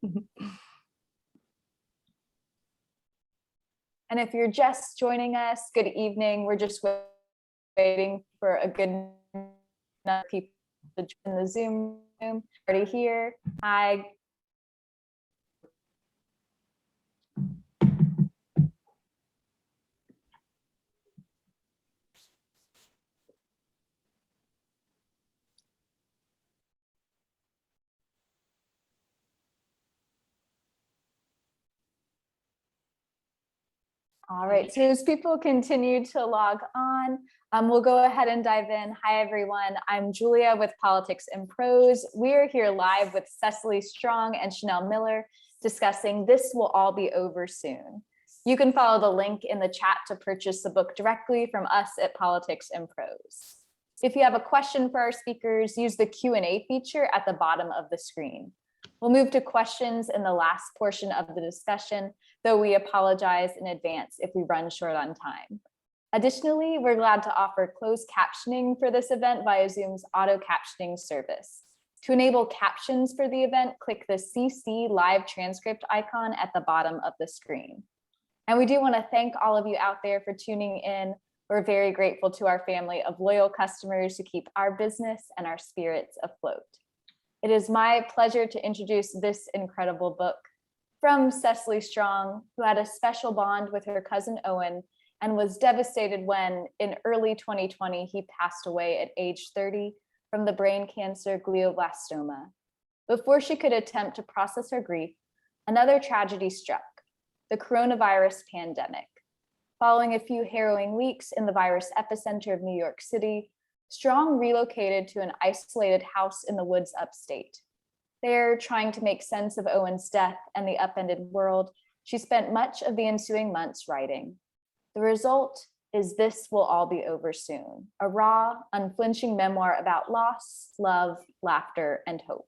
And if you're just joining us, good evening. We're just waiting for a good enough people to join the Zoom room. Already here. Hi. All right, so as people continue to log on, we'll go ahead and dive in. Hi, everyone. I'm Julia with Politics and Prose. We're here live with Cecily Strong and Chanel Miller discussing This Will All Be Over Soon. You can follow the link in the chat to purchase the book directly from us at Politics and Prose. If you have a question for our speakers, use the Q&A feature at the bottom of the screen. We'll move to questions in the last portion of the discussion, though we apologize in advance if we run short on time. Additionally, we're glad to offer closed captioning for this event via Zoom's auto captioning service. To enable captions for the event, click the CC live transcript icon at the bottom of the screen. And we do want to thank all of you out there for tuning in. We're very grateful to our family of loyal customers who keep our business and our spirits afloat. It is my pleasure to introduce this incredible book from Cecily Strong, who had a special bond with her cousin Owen and was devastated when, in early 2020, he passed away at age 30 from the brain cancer glioblastoma. Before she could attempt to process her grief, another tragedy struck, the coronavirus pandemic. Following a few harrowing weeks in the virus epicenter of New York City, Strong relocated to an isolated house in the woods upstate. There, trying to make sense of Owen's death and the upended world, she spent much of the ensuing months writing. The result is This Will All Be Over Soon, a raw, unflinching memoir about loss, love, laughter, and hope.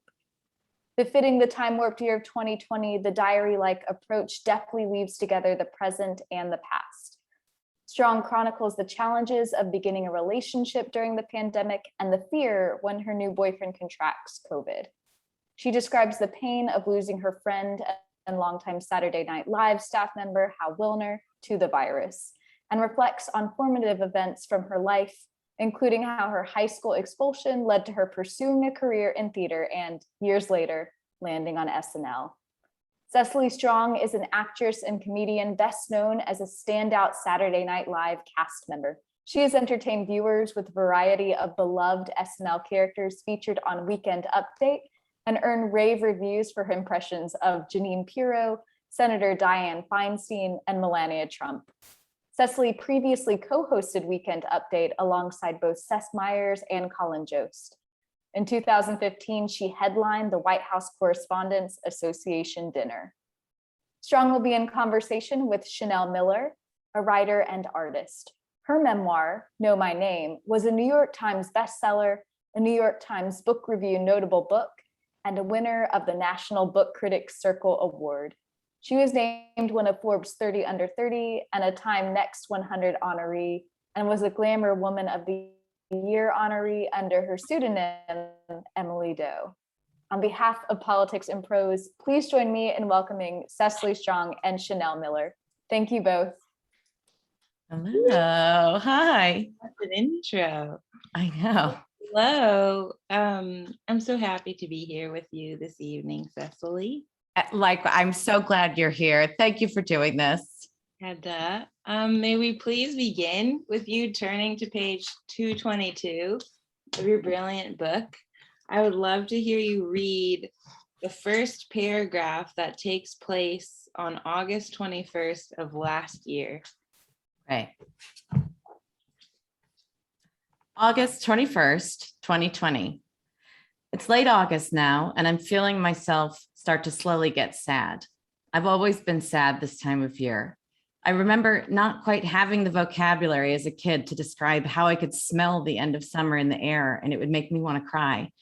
Befitting the time-warped year of 2020, the diary-like approach deftly weaves together the present and the past. Strong chronicles the challenges of beginning a relationship during the pandemic and the fear when her new boyfriend contracts COVID. She describes the pain of losing her friend and longtime Saturday Night Live staff member, Hal Wilner, to the virus, and reflects on formative events from her life, including how her high school expulsion led to her pursuing a career in theater and, years later, landing on SNL. Cecily Strong is an actress and comedian best known as a standout Saturday Night Live cast member. She has entertained viewers with a variety of beloved SNL characters featured on Weekend Update and earned rave reviews for her impressions of Jeanine Pirro, Senator Dianne Feinstein, and Melania Trump. Cecily previously co-hosted Weekend Update alongside both Seth Meyers and Colin Jost. In 2015, she headlined the White House Correspondents Association dinner. Strong will be in conversation with Chanel Miller, a writer and artist. Her memoir, Know My Name, was a New York Times bestseller, a New York Times Book Review notable book, and a winner of the National Book Critics Circle Award. She was named one of Forbes 30 Under 30 and a Time Next 100 honoree, and was a Glamour Woman of the Year honoree under her pseudonym, Emily Doe. On behalf of Politics and Prose, please join me in welcoming Cecily Strong and Chanel Miller. Thank you both. Hello, hi. That's an intro. I know. Hello. I'm so happy to be here with you this evening, Cecily. I'm so glad you're here. Thank you for doing this. And may we please begin with you turning to page 222 of your brilliant book. I would love to hear you read the first paragraph that takes place on August 21st of last year. Right. August 21st, 2020. It's late August now, and I'm feeling myself start to slowly get sad. I've always been sad this time of year. I remember not quite having the vocabulary as a kid to describe how I could smell the end of summer in the air, and it would make me want to cry.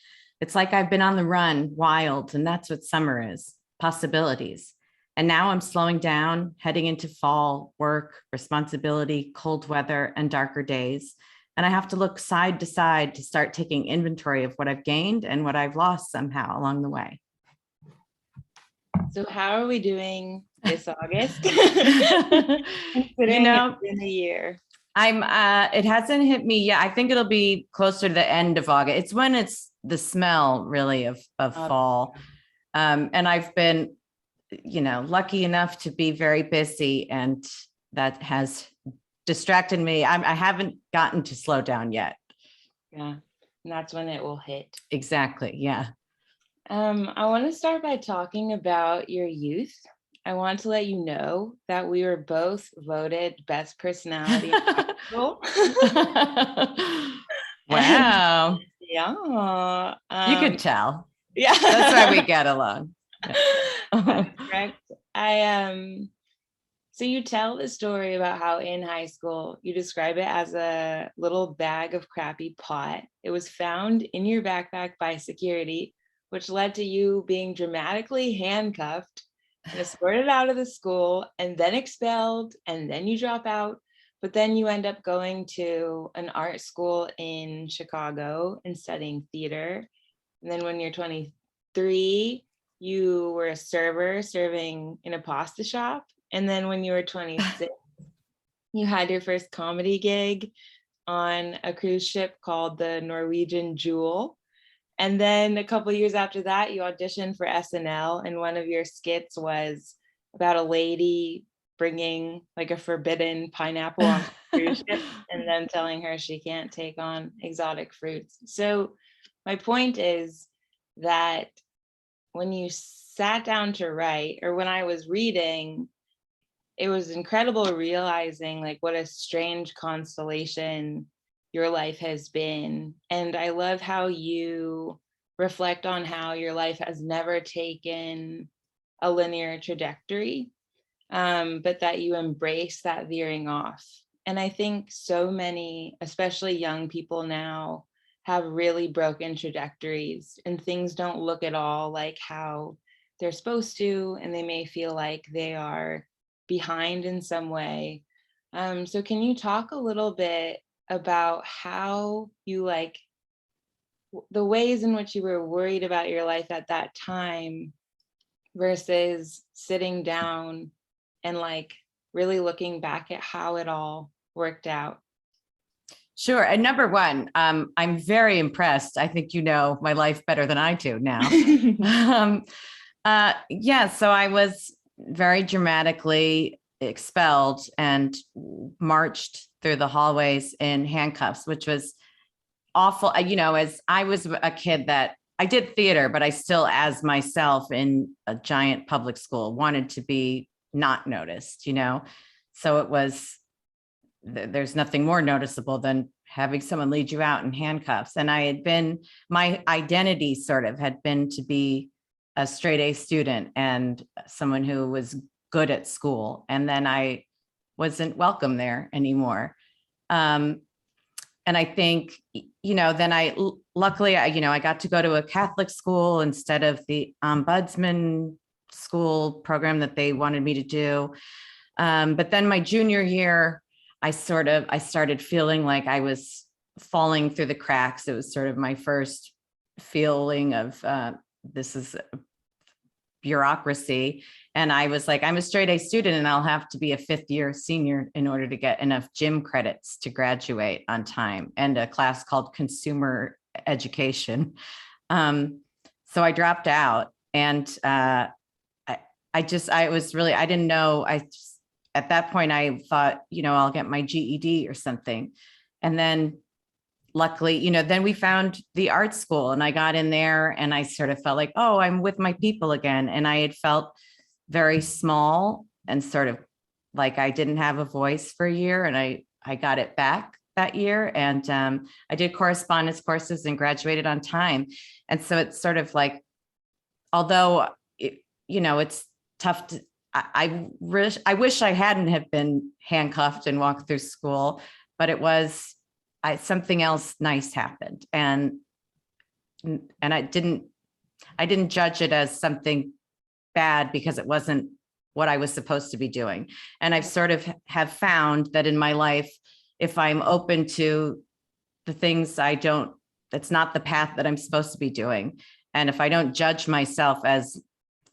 It's like I've been on the run, wild, and that's what summer is, possibilities. And now I'm slowing down, heading into fall, work, responsibility, cold weather, and darker days. And I have to look side to side to start taking inventory of what I've gained and what I've lost somehow along the way. So how are we doing this August? You Considering know, it's been a year. it hasn't hit me yet. I think it'll be closer to the end of August. It's when it's the smell really of fall. And I've been, lucky enough to be very busy, and that has distracted me. I haven't gotten to slow down yet. Yeah, and that's when it will hit. Exactly. Yeah. I want to start by talking about your youth. I want to let you know that we were both voted best personality in high school. Wow. Yeah. You could tell. Yeah. That's why we get along. That's correct. So you tell the story about how in high school you describe it as a little bag of crappy pot. It was found in your backpack by security, which led to you being dramatically handcuffed and escorted out of the school and then expelled, and then you drop out. But then you end up going to an art school in Chicago and studying theater. And then when you're 23, you were a server serving in a pasta shop. And then when you were 26, you had your first comedy gig on a cruise ship called the Norwegian Jewel. And then a couple of years after that, you auditioned for SNL, and one of your skits was about a lady bringing like a forbidden pineapple on a cruise ship and then telling her she can't take on exotic fruits. So my point is that when you sat down to write, or when I was reading, it was incredible realizing like what a strange constellation your life has been. And I love how you reflect on how your life has never taken a linear trajectory, but that you embrace that veering off. And I think so many, especially young people now, have really broken trajectories, and things don't look at all like how they're supposed to, and they may feel like they are behind in some way. So can you talk a little bit about how you the ways in which you were worried about your life at that time versus sitting down and really looking back at how it all worked out? Sure. And number one, I'm very impressed. I think you know my life better than I do now. So I was very dramatically expelled and marched through the hallways in handcuffs, which was awful. As I was a kid that I did theater, but I still, as myself in a giant public school, wanted to be not noticed, So it was, there's nothing more noticeable than having someone lead you out in handcuffs. And my identity sort of had been to be a straight A student and someone who was good at school. And then I wasn't welcome there anymore. And I think, then luckily, I got to go to a Catholic school instead of the ombudsman school program that they wanted me to do. But then my junior year, I started feeling like I was falling through the cracks. It was sort of my first feeling of this is bureaucracy. And I was like, I'm a straight A student and I'll have to be a 5th year senior in order to get enough gym credits to graduate on time, and a class called consumer education. So I dropped out, and I didn't know. At that point, I thought, I'll get my GED or something. And then luckily, then we found the art school, and I got in there and I sort of felt like, oh, I'm with my people again. And I had felt very small and sort of like I didn't have a voice for a year, and I got it back that year. And I did correspondence courses and graduated on time. And so it's sort of like, although, it's tough to, I wish I hadn't have been handcuffed and walked through school, but it was, something else nice happened. And I didn't judge it as something bad because it wasn't what I was supposed to be doing. And I've sort of have found that in my life, if I'm open to the things that's not the path that I'm supposed to be doing. And if I don't judge myself as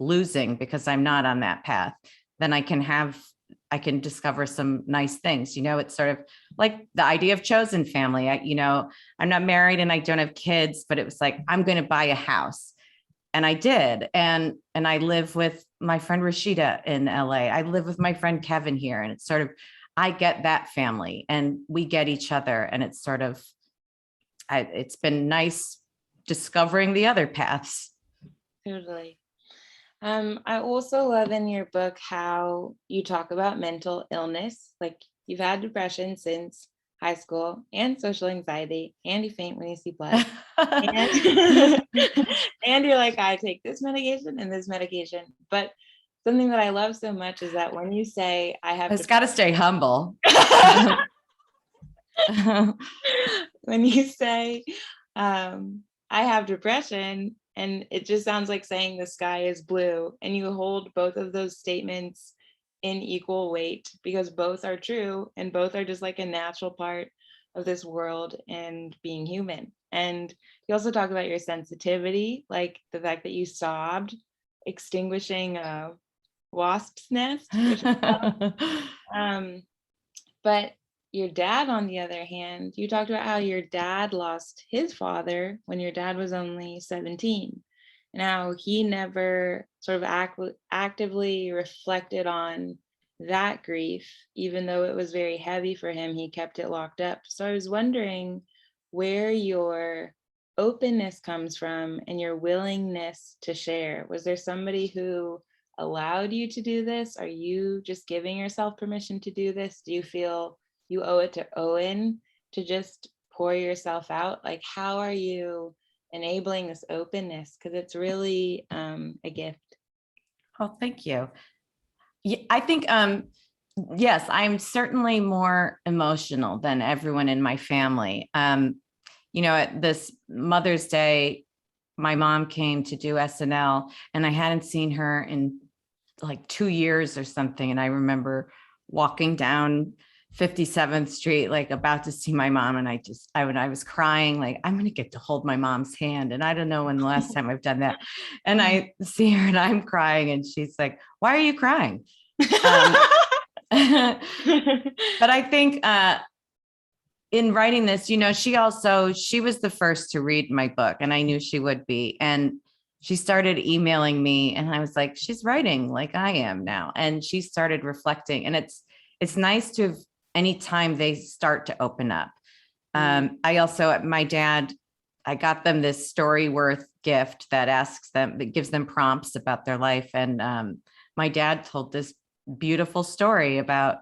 losing because I'm not on that path, then I can discover some nice things. It's sort of like the idea of chosen family. I'm not married and I don't have kids, but it was like, I'm going to buy a house. And I did. And I live with my friend Rashida in LA. I live with my friend Kevin here. And it's sort of, I get that family and we get each other. And it's sort of, it's been nice discovering the other paths. Totally. I also love in your book how you talk about mental illness. Like you've had depression since high school and social anxiety, and you faint when you see blood. and, and you're like, I take this medication and this medication. But something that I love so much is that when you say I have, it's got to stay humble. When you say I have depression, and it just sounds like saying the sky is blue, and you hold both of those statements in equal weight because both are true and both are just like a natural part of this world and being human. And you also talk about your sensitivity, like the fact that you sobbed extinguishing a wasp's nest, which but your dad, on the other hand, you talked about how your dad lost his father when your dad was only 17, and how he never sort of actively reflected on that grief, even though it was very heavy for him, he kept it locked up. So I was wondering where your openness comes from and your willingness to share. Was there somebody who allowed you to do this? Are you just giving yourself permission to do this? Do you feel you owe it to Owen to just pour yourself out? Like, how are you enabling this openness? Because it's really a gift. Oh, thank you. Yeah, I think, yes, I'm certainly more emotional than everyone in my family. At this Mother's Day, my mom came to do SNL and I hadn't seen her in like 2 years or something. And I remember walking down 57th Street, like about to see my mom. And I was crying, like, I'm going to get to hold my mom's hand. And I don't know when the last time I've done that. And I see her and I'm crying and she's like, why are you crying? But I think in writing this, she was the first to read my book and I knew she would be. And she started emailing me and I was like, she's writing like I am now. And she started reflecting, and it's nice to have anytime they start to open up. I also, my dad, I got them this Storyworth gift that gives them prompts about their life. And my dad told this beautiful story about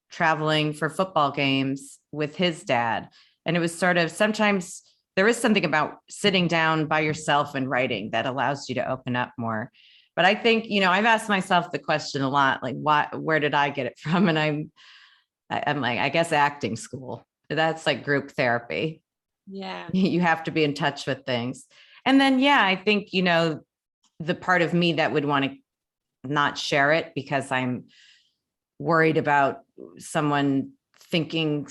traveling for football games with his dad. And it was sort of, sometimes there is something about sitting down by yourself and writing that allows you to open up more. But I think, I've asked myself the question a lot, like, where did I get it from? And I'm like, I guess acting school. That's like group therapy. Yeah. You have to be in touch with things. And then, yeah, I think, the part of me that would want to not share it because I'm worried about someone thinking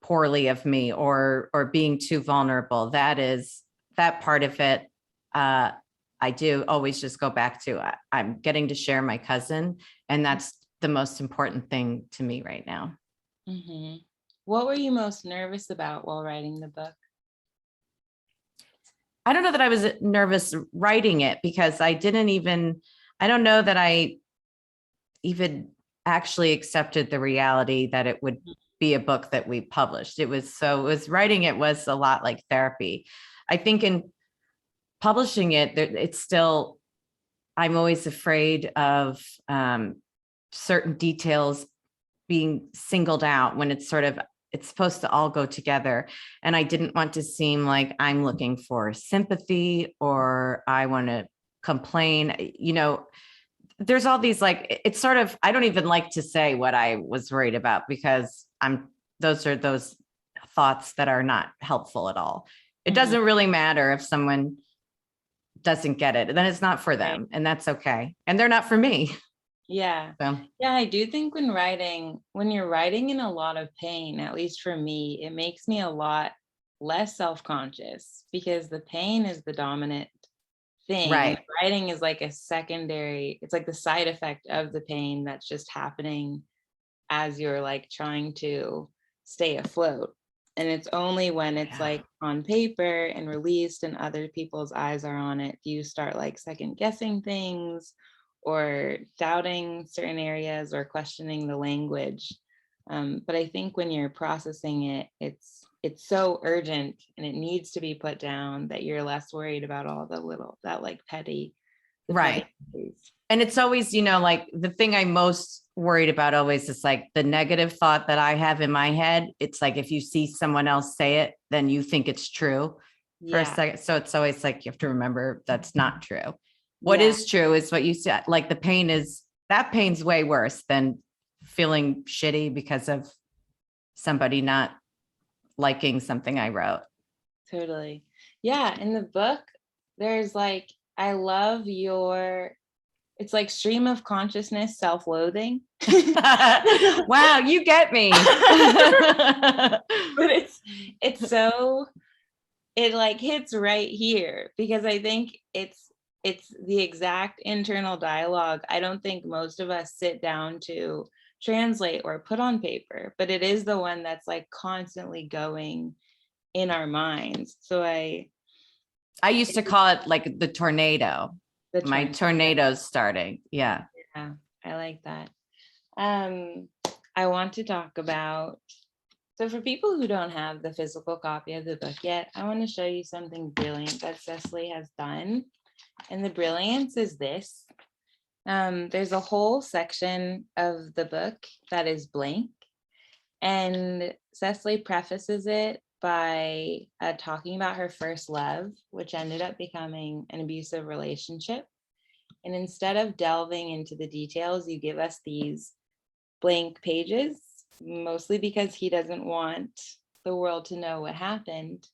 poorly of me or being too vulnerable. That part of it. I do always just go back to, I'm getting to share my cousin. And that's the most important thing to me right now. Mm-hmm. What were you most nervous about while writing the book? I don't know that I was nervous writing it because I don't know that I even actually accepted the reality that it would be a book that we published. Writing it was a lot like therapy. I think in publishing it, it's still, I'm always afraid of certain details being singled out when it's supposed to all go together. And I didn't want to seem like I'm looking for sympathy or I want to complain. There's all these, like, it's sort of, I don't even like to say what I was worried about because those are those thoughts that are not helpful at all. It doesn't really matter if someone doesn't get it, then it's not for them, and that's okay. And they're not for me. Yeah. So. Yeah, I do think when you're writing in a lot of pain, at least for me, it makes me a lot less self-conscious because the pain is the dominant thing. Right. And writing is like a secondary, it's like the side effect of the pain that's just happening as you're like trying to stay afloat. And it's only when it's like on paper and released and other people's eyes are on it, do you start like second guessing things or doubting certain areas or questioning the language. But I think when you're processing it, it's so urgent and it needs to be put down that you're less worried about all the little, that like petty. Right. And it's always, like the thing I'm most worried about always is like the negative thought that I have in my head. It's like, if you see someone else say it, then you think it's true for a second. So it's always like, you have to remember that's not true. What is true is what you said, like that pain's way worse than feeling shitty because of somebody not liking something I wrote. Totally. Yeah. In the book, there's like, I love it's like stream of consciousness, self-loathing. Wow, you get me. But it's so, it like hits right here because I think it's the exact internal dialogue. I don't think most of us sit down to translate or put on paper, but it is the one that's like constantly going in our minds. So I used to call it like the tornado. My tornado's starting. Yeah. Yeah, I like that. I want to talk about, so for people who don't have the physical copy of the book yet, I want to show you something brilliant that Cecily has done. And the brilliance is this. There's a whole section of the book that is blank. And Cecily prefaces it by talking about her first love, which ended up becoming an abusive relationship. And instead of delving into the details, you give us these blank pages, mostly because he doesn't want the world to know what happened.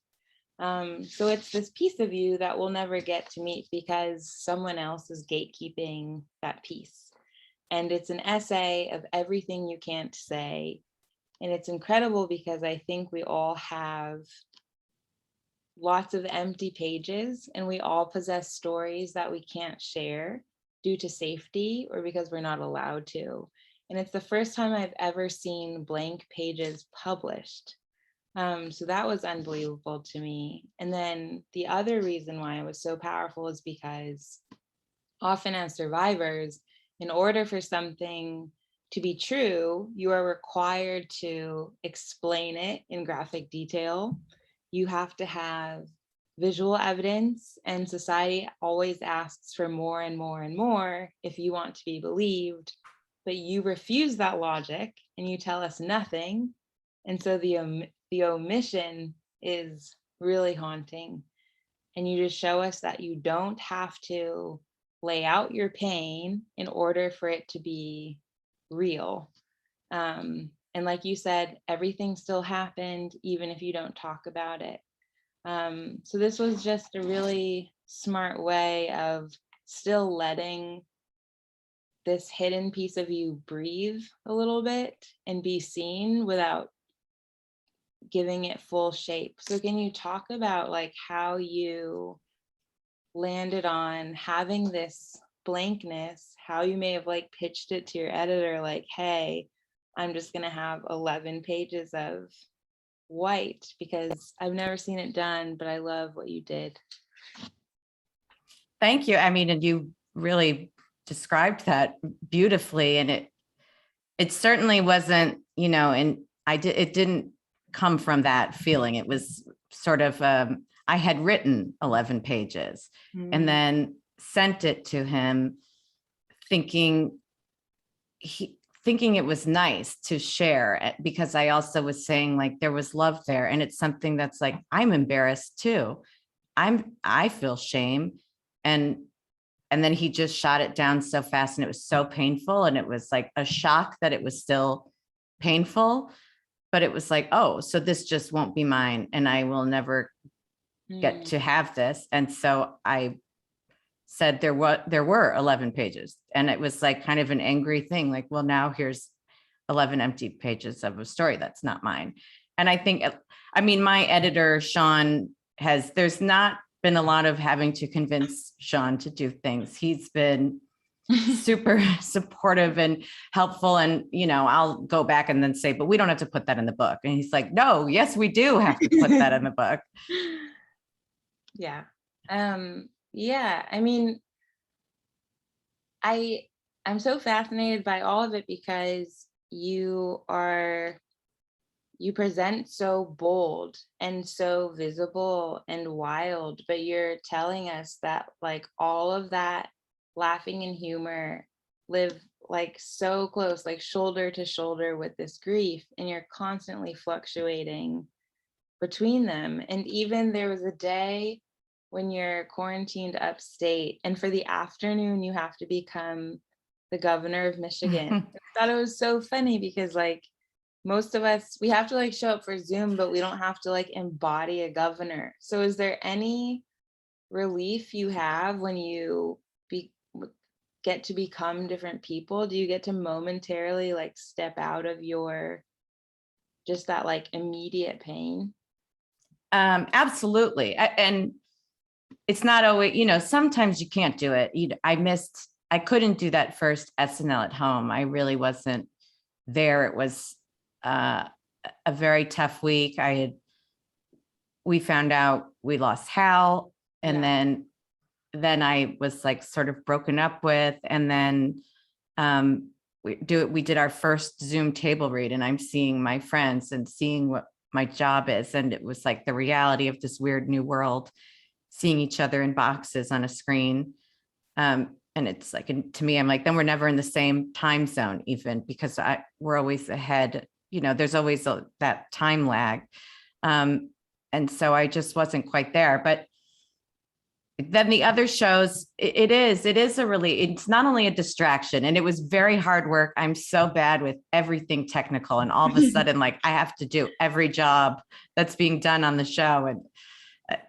So it's this piece of you that we'll never get to meet because someone else is gatekeeping that piece. And it's an essay of everything you can't say. And it's incredible because I think we all have lots of empty pages and we all possess stories that we can't share due to safety or because we're not allowed to. And it's the first time I've ever seen blank pages published. So that was unbelievable to me. And then the other reason why it was so powerful is because often as survivors, in order for something to be true, you are required to explain it in graphic detail. You have to have visual evidence, and society always asks for more and more and more if you want to be believed, but you refuse that logic and you tell us nothing. And so the omission is really haunting. And you just show us that you don't have to lay out your pain in order for it to be real. And like you said, everything still happened, even if you don't talk about it. So this was just a really smart way of still letting this hidden piece of you breathe a little bit and be seen without giving it full shape. So can you talk about like how you landed on having this blankness, how you may have like pitched it to your editor, like, hey, I'm just gonna have 11 pages of white because I've never seen it done, but I love what you did. Thank you. I mean, and you really described that beautifully. And it certainly wasn't, and it didn't come from that feeling. It was sort of, I had written 11 pages and then sent it to him thinking it was nice to share, because I also was saying like there was love there. And it's something that's like, I'm embarrassed too. I feel shame. And then he just shot it down so fast and it was so painful. And it was like a shock that it was still painful, but it was like, oh, so this just won't be mine and I will never get to have this. And so I said there were 11 pages, and it was like kind of an angry thing. Like, well, now here's 11 empty pages of a story that's not mine. And I think, my editor, Sean, there's not been a lot of having to convince Sean to do things. He's been super supportive and helpful. And, I'll go back and then say, but we don't have to put that in the book. And he's like, no, yes, we do have to put that in the book. Yeah. Yeah. I mean, I'm so fascinated by all of it because you present so bold and so visible and wild, but you're telling us that like all of that laughing and humor live like so close, like shoulder to shoulder with this grief, and you're constantly fluctuating between them. And even there was a day when you're quarantined upstate, and for the afternoon you have to become the governor of Michigan. I thought it was so funny because like most of us, we have to like show up for Zoom, but we don't have to like embody a governor. So is there any relief you have when you get to become different people? Do you get to momentarily like step out of your just that like immediate pain? Absolutely. And it's not always, sometimes you can't do it. I couldn't do that first SNL at home. I really wasn't there. It was a very tough week. We found out we lost Hal, and then I was like sort of broken up with, and then we did our first Zoom table read, and I'm seeing my friends and seeing what my job is. And it was like the reality of this weird new world, seeing each other in boxes on a screen. And it's like, to me, I'm like, then we're never in the same time zone, even because we're always ahead. There's always that time lag. And so I just wasn't quite there. But then the other shows, it is it's not only a distraction, and it was very hard work. I'm so bad with everything technical, and all of a sudden, like I have to do every job that's being done on the show. And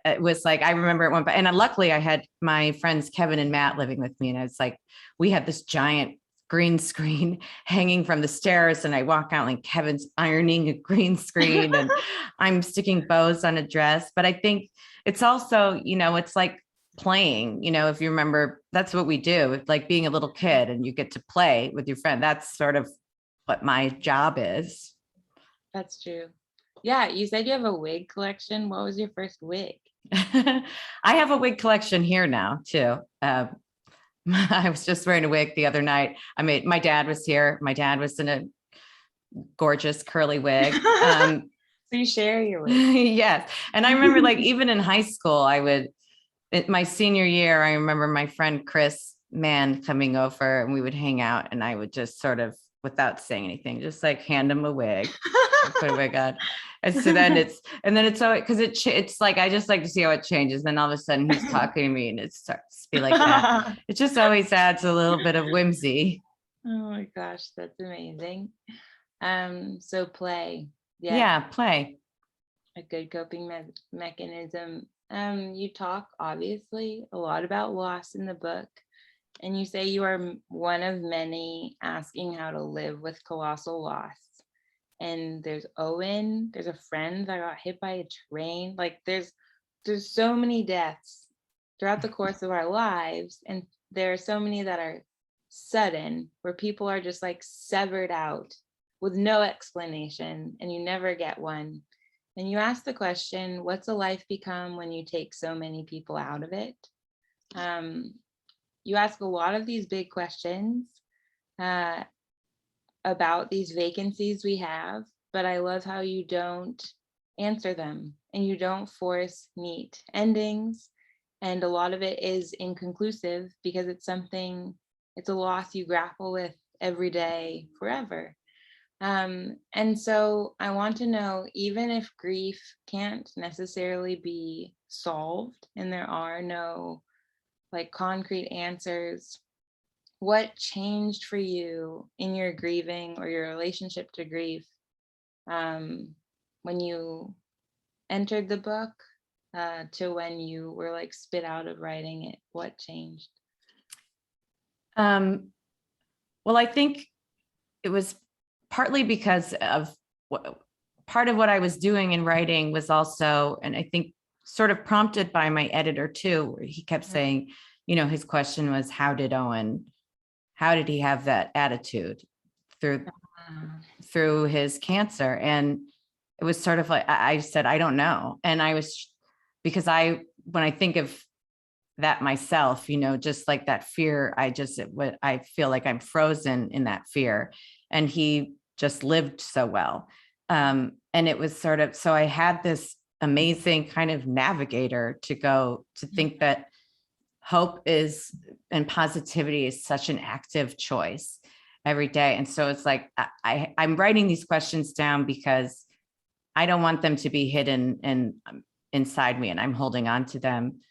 it was like, I remember at one point, and luckily I had my friends, Kevin and Matt, living with me. And it's like, we had this giant green screen hanging from the stairs, and I walk out like Kevin's ironing a green screen and I'm sticking bows on a dress. But I think it's also, it's like playing, if you remember, that's what we do. It's like being a little kid and you get to play with your friend. That's sort of what my job is. That's true. Yeah, you said you have a wig collection. What was your first wig? I have a wig collection here now too. I was just wearing a wig the other night. My dad was here. My dad was in a gorgeous curly wig. So you share your wig. Yes. And I remember like even in high school, my senior year, I remember my friend Chris Mann coming over, and we would hang out, and I would just sort of, without saying anything, just like hand him a wig, put a wig on. And so then it's so, because it's like, I just like to see how it changes. Then all of a sudden he's talking to me and it starts to be like that. It just always adds a little bit of whimsy. Oh my gosh, that's amazing. So play. Yeah, play. A good coping mechanism. You talk obviously a lot about loss in the book, and you say you are one of many asking how to live with colossal loss. And there's Owen, there's a friend that got hit by a train. Like there's so many deaths throughout the course of our lives, and there are so many that are sudden, where people are just like severed out with no explanation, and you never get one. And you ask the question, what's a life become when you take so many people out of it? You ask a lot of these big questions about these vacancies we have, but I love how you don't answer them, and you don't force neat endings. And a lot of it is inconclusive because it's a loss you grapple with every day forever. And so I want to know, even if grief can't necessarily be solved and there are no like concrete answers, what changed for you in your grieving or your relationship to grief when you entered the book to when you were like spit out of writing it? What changed? Well, I think it was partly because of part of what I was doing in writing was also, and I think sort of prompted by my editor too, where he kept saying, his question was, how did he have that attitude through his cancer? And it was sort of like, I said, I don't know. And because when I think of that myself, just like that fear, I feel like I'm frozen in that fear. And he just lived so well. And it was sort of, so I had this amazing kind of navigator to think that hope and positivity is such an active choice every day. And so it's like, I'm writing these questions down because I don't want them to be hidden inside me, and I'm holding on to them.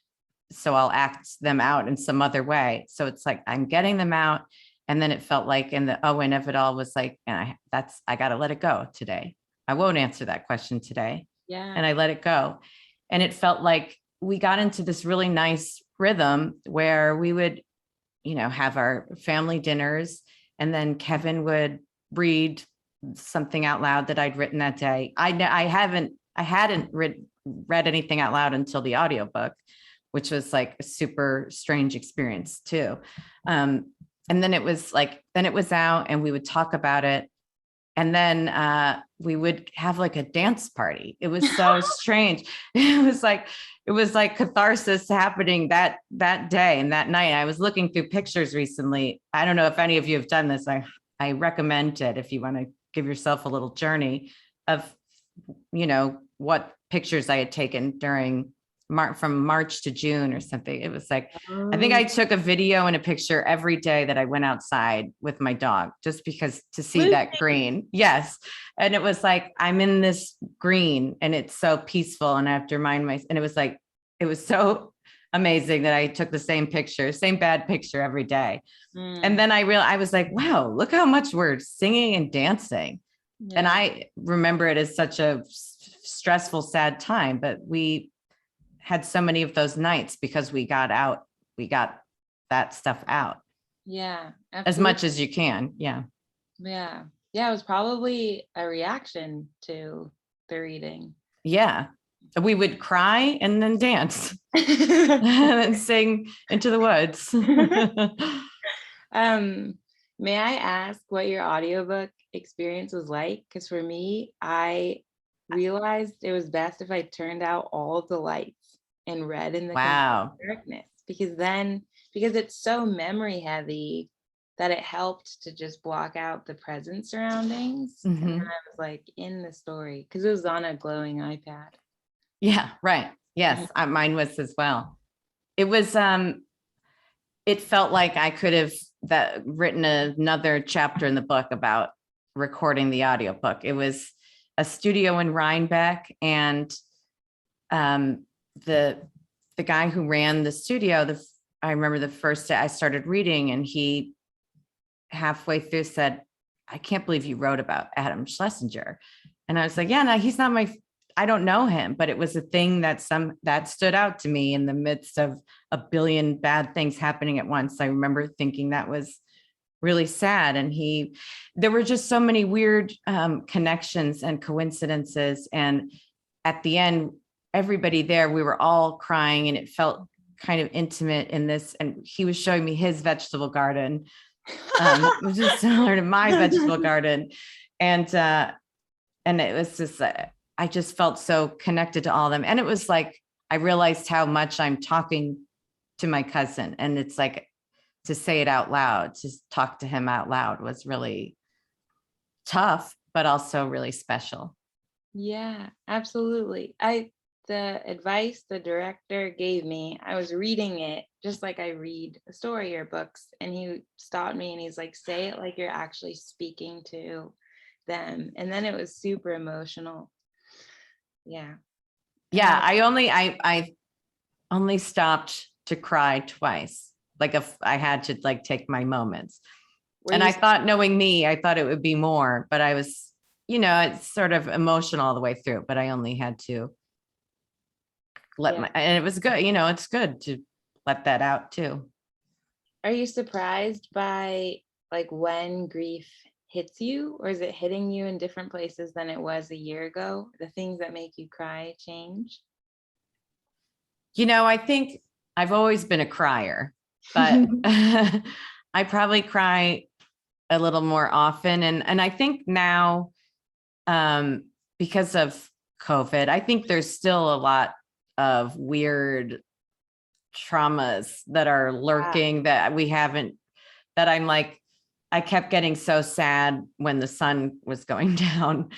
So I'll act them out in some other way. So it's like, I'm getting them out. And then it felt like and if it all was like, and I got to let it go today. I won't answer that question today. Yeah. And I let it go. And it felt like we got into this really nice rhythm where we would, have our family dinners, and then Kevin would read something out loud that I'd written that day. I hadn't read anything out loud until the audiobook, which was like a super strange experience too. And then it was out and we would talk about it. And then we would have like a dance party. It was so strange. It was like catharsis happening that day and that night. I was looking through pictures recently. I don't know if any of you have done this. I recommend it if you want to give yourself a little journey of, what pictures I had taken from March to June or something. It was like, I think I took a video and a picture every day that I went outside with my dog, just because to see that green. Yes. And it was like, I'm in this green and it's so peaceful. And I have to remind myself, and it was so amazing that I took the same bad picture every day. And then I was like, wow, look how much we're singing and dancing. Yeah. And I remember it as such a stressful, sad time, but we had so many of those nights because we got that stuff out. Yeah. Absolutely. As much as you can. Yeah. Yeah. Yeah. It was probably a reaction to the reading. Yeah. We would cry and then dance and then sing into the woods. May I ask what your audiobook experience was like? Because for me, I realized it was best if I turned out all of the lights and read in the darkness, because it's so memory heavy that it helped to just block out the present surroundings. Mm-hmm. And I was like in the story because it was on a glowing iPad. Yeah, right. Yes, mine was as well. It was it felt like I could have written another chapter in the book about recording the audiobook. It was a studio in Rhinebeck, and the guy who ran the studio, I remember the first day I started reading, and he halfway through said, I can't believe you wrote about Adam Schlesinger. And I was like, yeah, no, he's not I don't know him, but it was a thing that stood out to me in the midst of a billion bad things happening at once. I remember thinking that was really sad. And there were just so many weird connections and coincidences. And at the end, everybody there, we were all crying, and it felt kind of intimate in this. And he was showing me his vegetable garden, which is similar to my vegetable garden. And it was just, I just felt so connected to all of them. And it was like, I realized how much I'm talking to my cousin. And it's like, to say it out loud, to talk to him out loud was really tough, but also really special. Yeah, absolutely. The advice the director gave me, I was reading it just like I read a story or books, and he stopped me and he's like, say it like you're actually speaking to them. And then it was super emotional. Yeah. Yeah. I only stopped to cry twice. Like if I had to take my moments. And I thought, knowing me, I thought it would be more, but I was, it's sort of emotional all the way through, but I only had to and it was good. It's good to let that out too. Are you surprised by when grief hits you, or is it hitting you in different places than it was a year ago? The things that make you cry change? I think I've always been a crier, but I probably cry a little more often. And I think now, because of COVID, I think there's still a lot of weird traumas that are lurking that we haven't, that I'm like, I kept getting so sad when the sun was going down.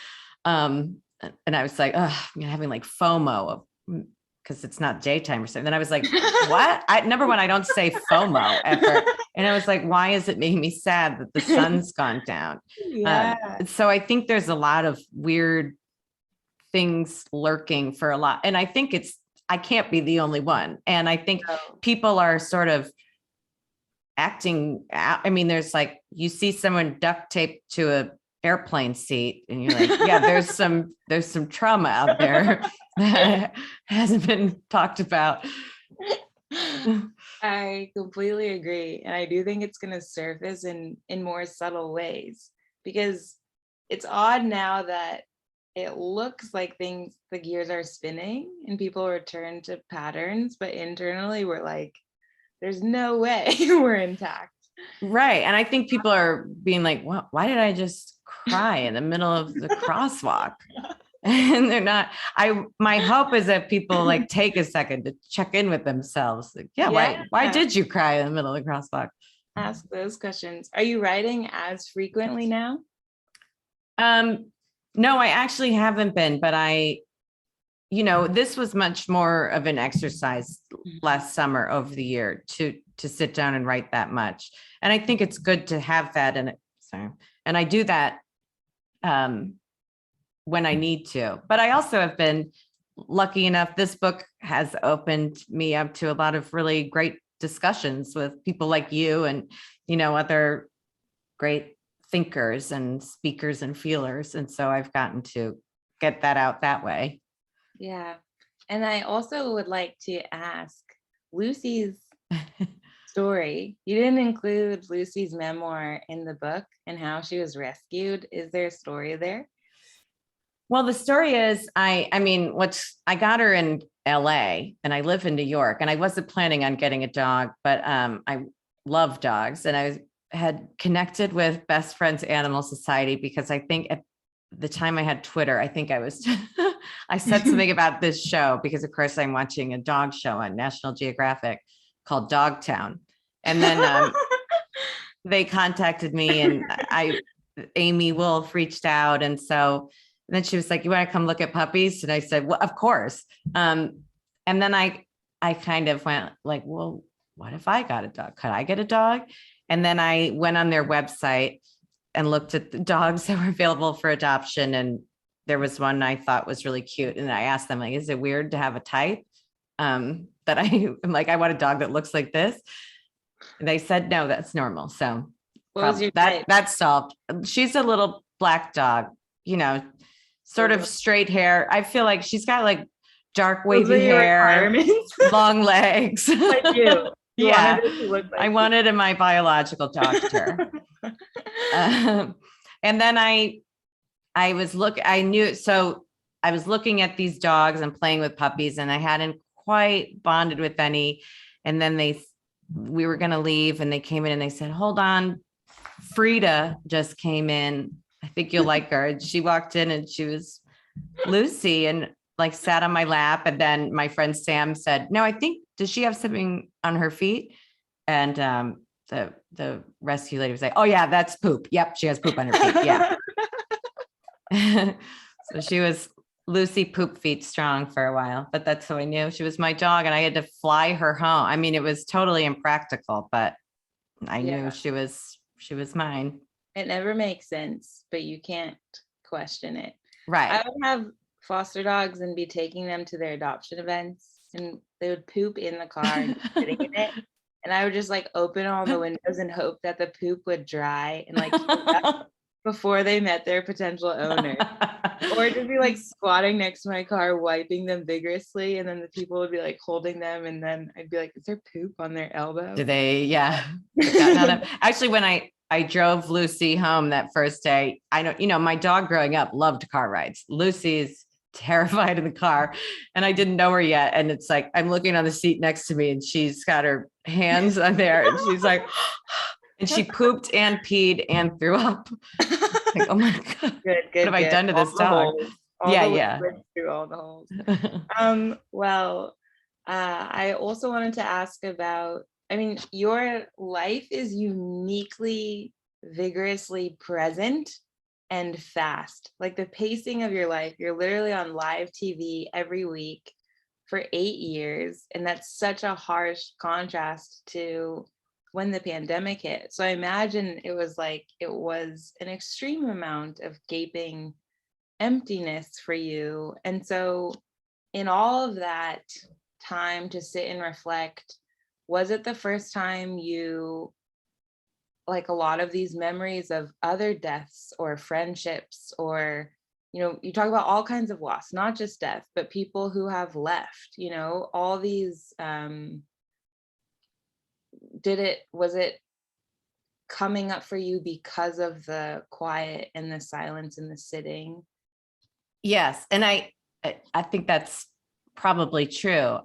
And I was like, oh, I'm having like FOMO because it's not daytime or something. Then I was like, what? Number one, I don't say FOMO ever. And I was like, why is it making me sad that the sun's gone down? Yeah. So I think there's a lot of weird things lurking for a lot. And I think I can't be the only one. And I think people are sort of acting out. I mean, there's like, you see someone duct taped to a airplane seat and you're like, yeah, there's some trauma out there that hasn't been talked about. I completely agree. And I do think it's going to surface in more subtle ways, because it's odd now that it looks like the gears are spinning and people return to patterns, but internally we're like, there's no way we're intact. Right. And I think people are being like, well, why did I just cry in the middle of the crosswalk? And they're not. My hope is that people like take a second to check in with themselves. Like, why did you cry in the middle of the crosswalk? Ask those questions. Are you writing as frequently now? No, I actually haven't been, but this was much more of an exercise last summer over the year to sit down and write that much. And I think it's good to have that in it. And I do that when I need to, but I also have been lucky enough. This book has opened me up to a lot of really great discussions with people like you and, other great thinkers and speakers and feelers. And so I've gotten to get that out that way. Yeah. And I also would like to ask Lucy's story. You didn't include Lucy's memoir in the book and how she was rescued. Is there a story there? Well, the story is, I got her in LA and I live in New York, and I wasn't planning on getting a dog, but I love dogs. And I had connected with Best Friends Animal Society because I think at the time I had Twitter, I think I said something about this show because of course I'm watching a dog show on National Geographic called Dogtown. And then they contacted me and Amy Wolf reached out. And then she was like, you want to come look at puppies? And I said, well, of course. And then I kind of went like, well, what if I got a dog? Could I get a dog? And then I went on their website and looked at the dogs that were available for adoption. And there was one I thought was really cute. And I asked them, like, is it weird to have a type? That I'm like, I want a dog that looks like this. And they said, no, that's normal. So what was your type? That's solved. She's a little black dog, sort of straight hair. I feel like she's got like dark wavy hair, long legs. I do. Yeah. I wanted my biological doctor. And then I was looking at these dogs and playing with puppies, and I hadn't quite bonded with any. And then we were going to leave, and they came in and they said, hold on, Frida just came in. I think you'll like her. And she walked in and she was Lucy and like sat on my lap. And then my friend Sam said, no, I think, does she have something on her feet? And the rescue lady was like, oh yeah, that's poop. Yep, she has poop on her feet. Yeah. So she was Lucy Poop Feet Strong for a while, but that's how I knew she was my dog. And I had to fly her home. I mean, it was totally impractical, but I knew she was mine. It never makes sense, but you can't question it. Right. I would have foster dogs and be taking them to their adoption events, and they would poop in the car and sitting in it. And I would just like open all the windows and hope that the poop would dry and like before they met their potential owner. Or just be like squatting next to my car, wiping them vigorously. And then the people would be like holding them. And then I'd be like, is there poop on their elbow? Do they? Yeah. Actually, when I drove Lucy home that first day, I know, my dog growing up loved car rides. Lucy's terrified in the car, and I didn't know her yet. And it's like, I'm looking on the seat next to me, and she's got her hands on there, and she's like, and she pooped and peed and threw up. Like, oh my God, Good, what have I done to All this the dog? holes, all Yeah, the yeah. liquids through all the holes. Well, I also wanted to ask about, I mean, your life is uniquely, vigorously present and fast. Like the pacing of your life, you're literally on live TV every week for 8 years. And that's such a harsh contrast to when the pandemic hit. So I imagine it was an extreme amount of gaping emptiness for you. And so in all of that time to sit and reflect, was it the first time you, like a lot of these memories of other deaths or friendships, or, you talk about all kinds of loss, not just death, but people who have left, all these, was it coming up for you because of the quiet and the silence and the sitting? Yes. And I think that's probably true.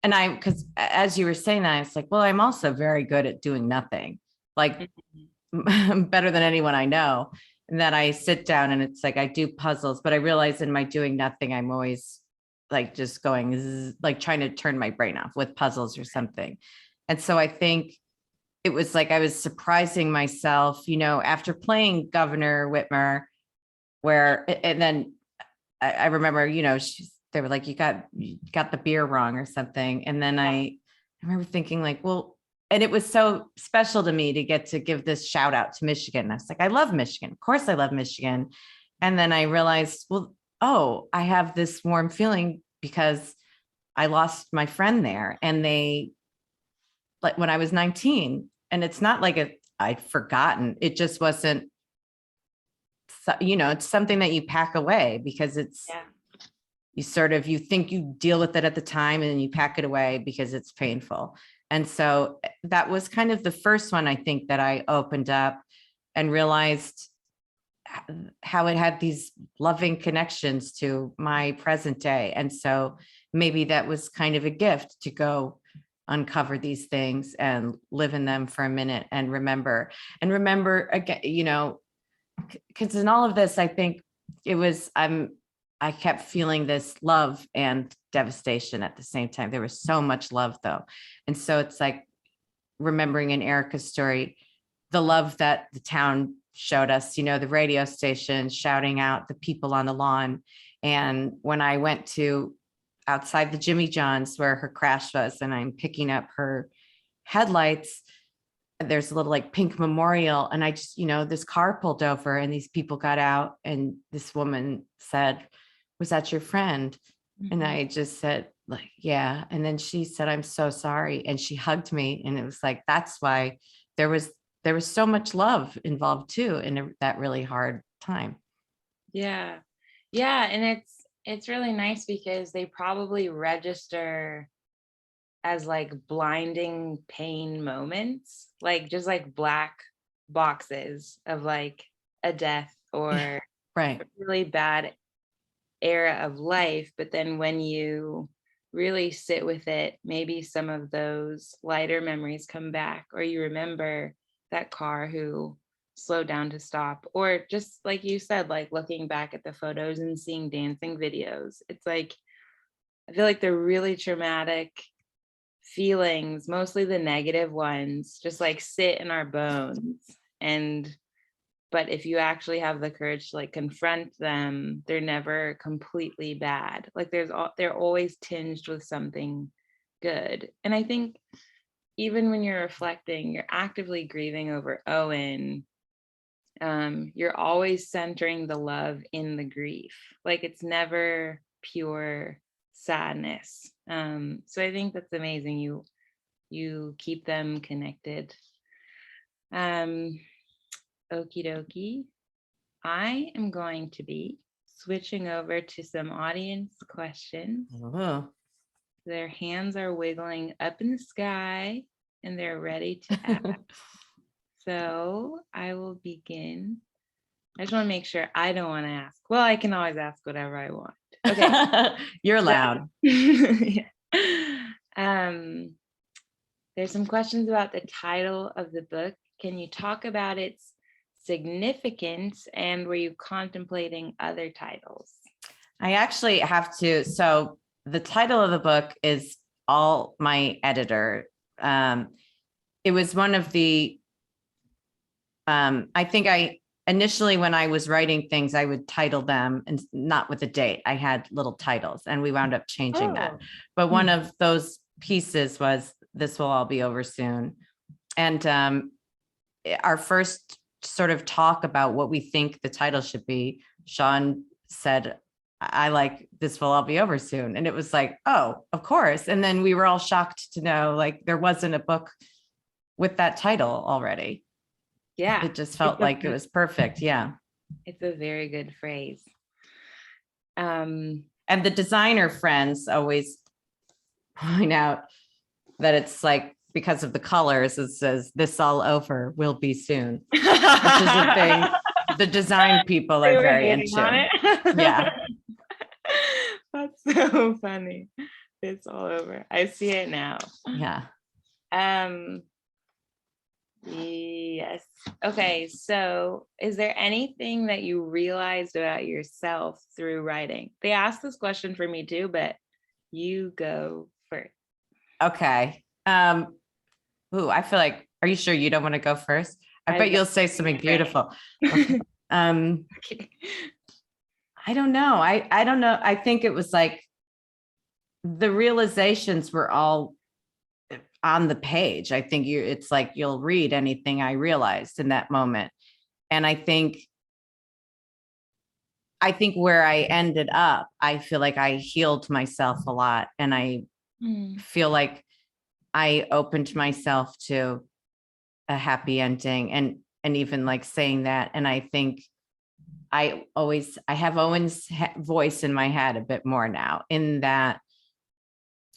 Because as you were saying that, it's like, well, I'm also very good at doing nothing, like better than anyone I know. And that I sit down and it's like, I do puzzles, but I realize in my doing nothing, I'm always like just going, like trying to turn my brain off with puzzles or something. And so I think it was like, I was surprising myself, after playing Governor Whitmer, and then I remember, they were like, you got the beer wrong or something. And then I remember thinking like, well, and it was so special to me to get to give this shout out to Michigan. I was like, I love Michigan. Of course I love Michigan. And then I realized, well, oh, I have this warm feeling because I lost my friend there. And like when I was 19, and it's not like I'd forgotten. It just wasn't, it's something that you pack away because it's, you think you deal with it at the time and then you pack it away because it's painful. And so that was kind of the first one, I think, that I opened up and realized how it had these loving connections to my present day. And so maybe that was kind of a gift to go uncover these things and live in them for a minute and remember again, because in all of this, I think it was, I kept feeling this love and devastation at the same time. There was so much love though. And so it's like remembering in Erica's story, the love that the town showed us, the radio station shouting out the people on the lawn. And when I went to outside the Jimmy John's where her crash was, and I'm picking up her headlights, there's a little like pink memorial. And I just, this car pulled over and these people got out and this woman said, was that your friend? Mm-hmm. And I just said like, yeah. And then she said, I'm so sorry. And she hugged me. And it was like, that's why there was so much love involved too in that really hard time. Yeah. Yeah. And it's really nice because they probably register as like blinding pain moments, like just like black boxes of like a death or right, a really bad era of life. But then when you really sit with it, maybe some of those lighter memories come back, or you remember that car who slowed down to stop, or just like you said, like looking back at the photos and seeing dancing videos. It's like, I feel like they're really traumatic feelings, mostly the negative ones, just like sit in our bones. But if you actually have the courage to like confront them, they're never completely bad. Like they're always tinged with something good. And I think even when you're reflecting, you're actively grieving over Owen. You're always centering the love in the grief. Like it's never pure sadness. So I think that's amazing. You keep them connected. Okie dokie. I am going to be switching over to some audience questions. Oh. Their hands are wiggling up in the sky and they're ready to ask. So I will begin I just want to make sure I don't want to ask. Well, I can always ask whatever I want. Okay. You're allowed. Yeah. There's some questions about the title of the book. Can you talk about its significance, and were you contemplating other titles? I actually have to. So the title of the book is all my editor. It was one of the, I think initially when I was writing things, I would title them and not with a date. I had little titles and we wound up changing that. But one of those pieces was This Will All Be Over Soon. And our first sort of talk about what we think the title should be, Sean said, I like This Will All Be Over Soon. And it was like, oh, of course. And then we were all shocked to know like there wasn't a book with that title already. Yeah. It just felt like it was perfect. Yeah. It's a very good phrase. And the designer friends always point out that it's like, because of the colors, it says "This all over will be soon," which is a thing the design people are very into. Yeah. That's so funny. It's all over. I see it now. Yeah. Yes. Okay. So is there anything that you realized about yourself through writing? They asked this question for me too, but you go first. Okay. Ooh, I feel like, are you sure you don't want to go first? I bet you'll say something beautiful. Okay. Okay. I don't know. I don't know. I think it was like the realizations were all on the page. I think it's like you'll read anything I realized in that moment. And I think where I ended up, I feel like I healed myself a lot. And I feel like I opened myself to a happy ending and even like saying that. And I think I have Owen's voice in my head a bit more now, in that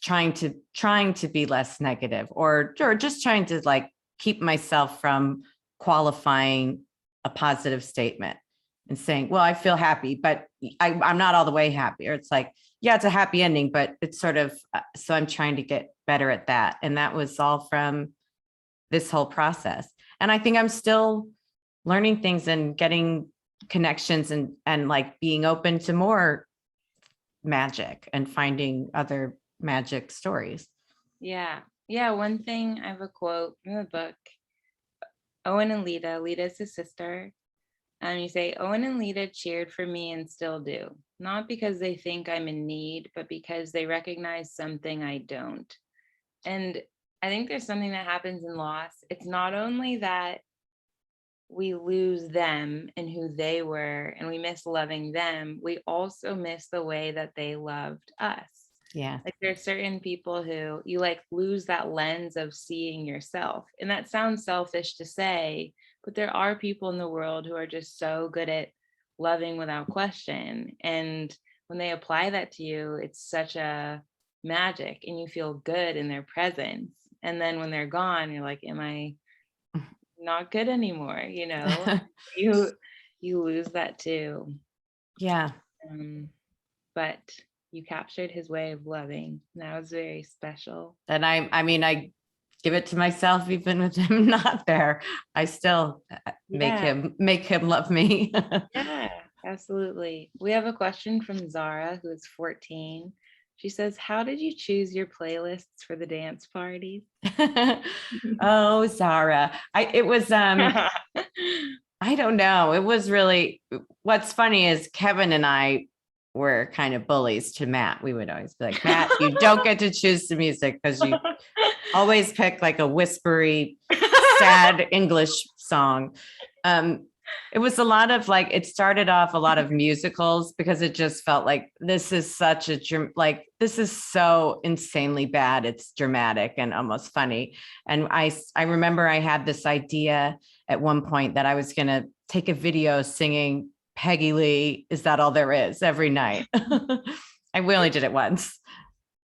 trying to be less negative or just trying to like keep myself from qualifying a positive statement and saying, well, I feel happy, but I'm not all the way happy. Or it's like, yeah, it's a happy ending, but it's sort of, so I'm trying to get better at that. And that was all from this whole process. And I think I'm still learning things and getting connections and like being open to more magic and finding other magic stories. Yeah. Yeah. One thing, I have a quote in the book. Owen and Lita is his sister. And you say, Owen and Lita cheered for me and still do, not because they think I'm in need, but because they recognize something I don't. And I think there's something that happens in loss. It's not only that we lose them and who they were, and we miss loving them, we also miss the way that they loved us. Yeah. Like there's certain people who you like lose that lens of seeing yourself. And that sounds selfish to say, but there are people in the world who are just so good at loving without question. And when they apply that to you, it's such a magic and you feel good in their presence. And then when they're gone, you're like, am I not good anymore? You know, you lose that too. Yeah. But you captured his way of loving. That was very special. And I give it to myself, even with him not there. I still make him love me. Yeah, absolutely. We have a question from Zara, who is 14. She says, how did you choose your playlists for the dance parties? Oh, Zara. It was I don't know. It was really, what's funny is Kevin and I were kind of bullies to Matt. We would always be like, Matt, you don't get to choose the music because you always pick like a whispery, sad English song. It was a lot of like, it started off a lot of musicals because it just felt like this is such a, this is so insanely bad. It's dramatic and almost funny. And I remember I had this idea at one point that I was going to take a video singing Peggy Lee, Is That All There Is, every night. We only did it once.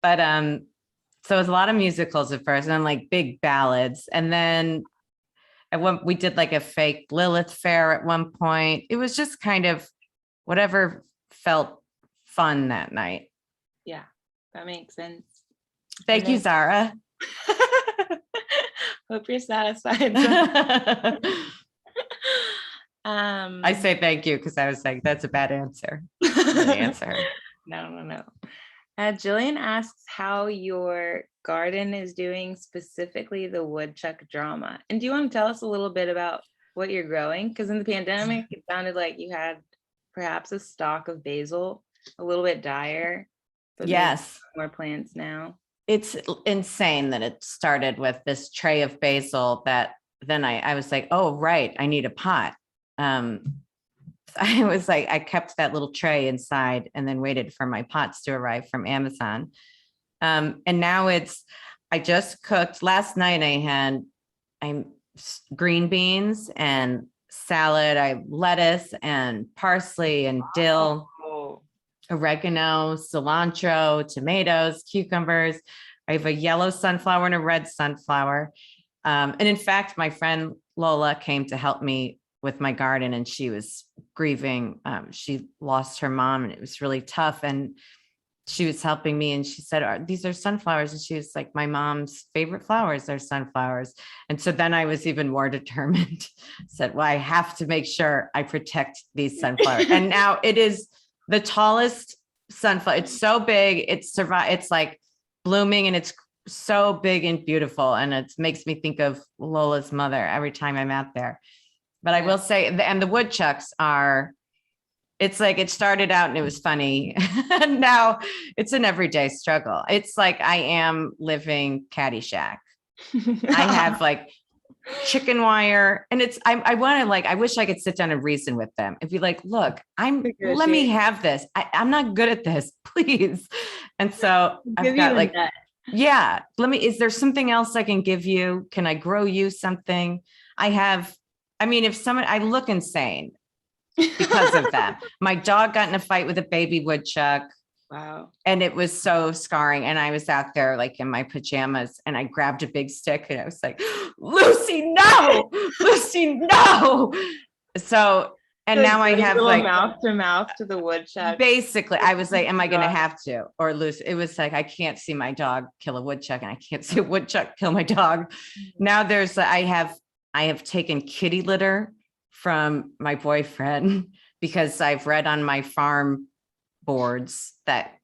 But so it was a lot of musicals at first and then like big ballads. And then we did like a fake Lilith fair at one point. It was just kind of whatever felt fun that night. Yeah, that makes sense. Thank you, Zara. Hope you're satisfied. I say thank you because I was like, that's a bad answer. Good answer. No. Jillian asks how your garden is doing, specifically the woodchuck drama. And do you want to tell us a little bit about what you're growing? Because in the pandemic, it sounded like you had perhaps a stock of basil, a little bit dire. But yes. More plants now. It's insane that it started with this tray of basil that then I was like, oh, right, I need a pot. I was like, I kept that little tray inside and then waited for my pots to arrive from Amazon. And now I just cooked last night. I had green beans and salad. I lettuce and parsley and dill, oregano, cilantro, tomatoes, cucumbers. I have a yellow sunflower and a red sunflower. And in fact, my friend Lola came to help me with my garden, and she was grieving. She lost her mom and it was really tough. And she was helping me and she said, these are sunflowers. And she was like, my mom's favorite flowers are sunflowers. And so then I was even more determined, said, well, I have to make sure I protect these sunflowers. And now it is the tallest sunflower. It's so big. It's like blooming and it's so big and beautiful. And it makes me think of Lola's mother every time I'm out there. But I will say, and the woodchucks it's like it started out and it was funny. And now it's an everyday struggle. It's like I am living Caddyshack. I have like chicken wire and I want to I wish I could sit down and reason with them and be like, look, let me have this. I'm not good at this, please. And so I've got is there something else I can give you? Can I grow you something? I look insane because of that. My dog got in a fight with a baby woodchuck. Wow. And it was so scarring. And I was out there like in my pajamas and I grabbed a big stick and I was like, Lucy, no, Lucy, no. So now I have like mouth to mouth to the woodchuck. Basically, I was like, am I going to have to? Or Lucy, it was like, I can't see my dog kill a woodchuck and I can't see a woodchuck kill my dog. Now I have taken kitty litter from my boyfriend because I've read on my farm boards that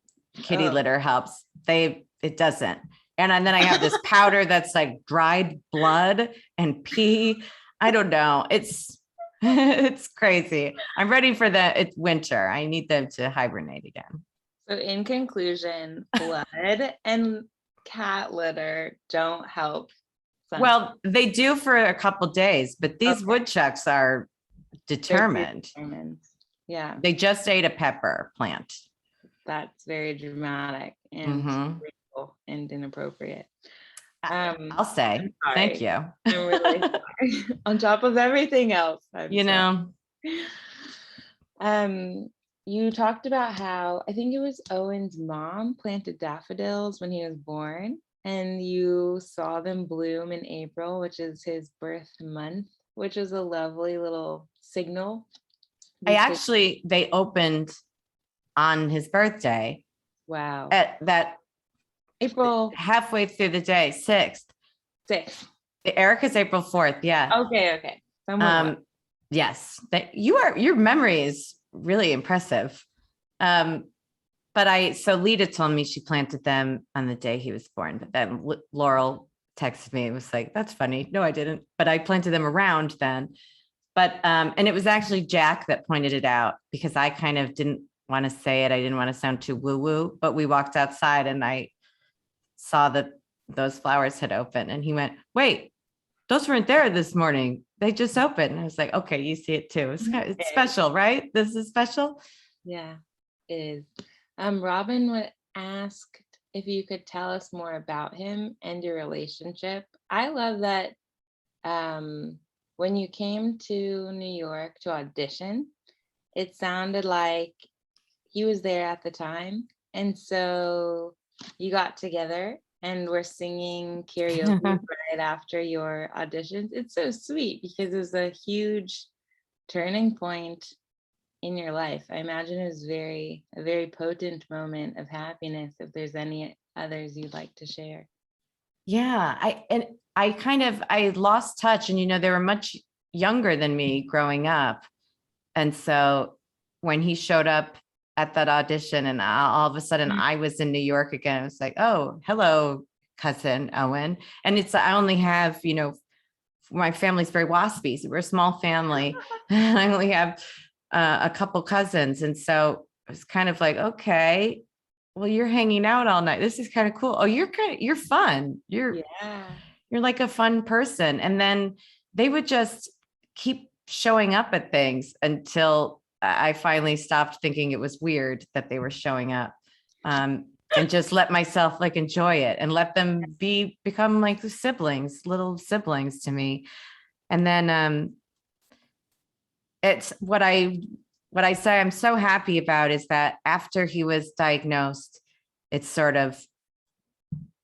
kitty litter helps. It doesn't. And then I have this powder that's like dried blood and pee. I don't know. It's crazy. I'm ready for it's winter. I need them to hibernate again. So in conclusion, blood and cat litter don't help. Well, they do for a couple days, but these woodchucks are determined. Yeah. They just ate a pepper plant. That's very dramatic and and inappropriate. I'll say thank you. I'm really sorry. On top of everything else. You talked about how I think it was Owen's mom planted daffodils when he was born, and you saw them bloom in April, which is his birth month, which is a lovely little signal. They opened on his birthday. Wow. At that April, halfway through the day, 6th. Erica's April 4th. Yeah. Okay. Yes. Your memory is really impressive. So Lita told me she planted them on the day he was born, but then Laurel texted me. It was like, that's funny. No, I didn't, but I planted them around then. But, and it was actually Jack that pointed it out because I kind of didn't want to say it. I didn't want to sound too woo-woo, but we walked outside and I saw that those flowers had opened and he went, wait, those weren't there this morning. They just opened. And I was like, okay, you see it too. It's special, right? This is special. Yeah, it is. Robin asked if you could tell us more about him and your relationship. I love that when you came to New York to audition, it sounded like he was there at the time. And so you got together and were singing karaoke right after your auditions. It's so sweet because it's a huge turning point in your life. I imagine it was a very potent moment of happiness. If there's any others you'd like to share. Yeah, I lost touch, and they were much younger than me growing up. And so when he showed up at that audition and all of a sudden I was in New York again, I was like, oh, hello, cousin Owen. And I only have, my family's very waspy. So we're a small family. I only have a couple cousins. And so it was kind of like, okay, well, you're hanging out all night. This is kind of cool. Oh, you're fun. You're like a fun person. And then they would just keep showing up at things until I finally stopped thinking it was weird that they were showing up, and just let myself like enjoy it and let them become like little siblings to me. And then it's what I say I'm so happy about is that after he was diagnosed, it sort of